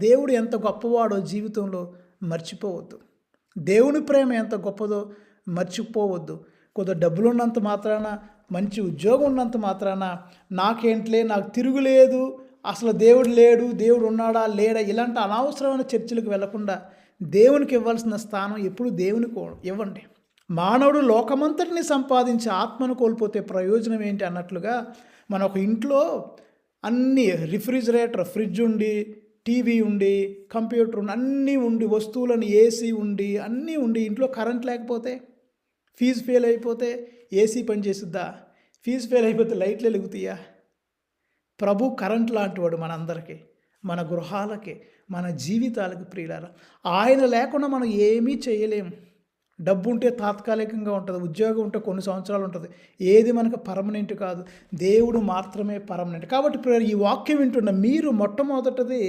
దేవుడు ఎంత గొప్పవాడో జీవితంలో మర్చిపోవద్దు. దేవుని ప్రేమ ఎంత గొప్పదో మర్చిపోవద్దు. కొద్దిగా డబ్బులున్నంత మాత్రాన, మంచి ఉద్యోగం ఉన్నంత మాత్రాన నాకేంట్లే, నాకు తిరుగులేదు, అసలు దేవుడు లేడు, దేవుడు ఉన్నాడా లేడా, ఇలాంటి అనవసరమైన చర్చలకు వెళ్లకుండా దేవునికి ఇవ్వాల్సిన స్థానం ఎప్పుడు దేవునికి ఇవ్వండి. మానవుడు లోకమంతటిని సంపాదించి ఆత్మను కోల్పోతే ప్రయోజనం ఏంటి అన్నట్లుగా మన ఒక ఇంట్లో అన్నీ రిఫ్రిజిరేటర్, ఫ్రిడ్జ్ ఉండి, టీవీ ఉండి, కంప్యూటర్ ఉండి, అన్నీ ఉండి, వస్తువులను ఏసీ ఉండి, అన్నీ ఉండి, ఇంట్లో కరెంట్ లేకపోతే, ఫీజు ఫెయిల్ అయిపోతే ఏసీ పనిచేస్తుందా? ఫీజు ఫెయిల్ అయిపోతే లైట్లు వెలుగుతాయా? ప్రభు కరెంట్ లాంటివాడు మనందరికీ, మన గృహాలకి, మన జీవితాలకి ప్రియులారా. ఆయన లేకుండా మనం ఏమీ చేయలేము. డబ్బు ఉంటే తాత్కాలికంగా ఉంటుంది, ఉద్యోగం ఉంటే కొన్ని సంవత్సరాలు ఉంటుంది, ఏది మనకు పర్మనెంట్ కాదు. దేవుడు మాత్రమే పర్మనెంట్. కాబట్టి ఈ వాక్యం వింటున్న మీరు మొట్టమొదటిది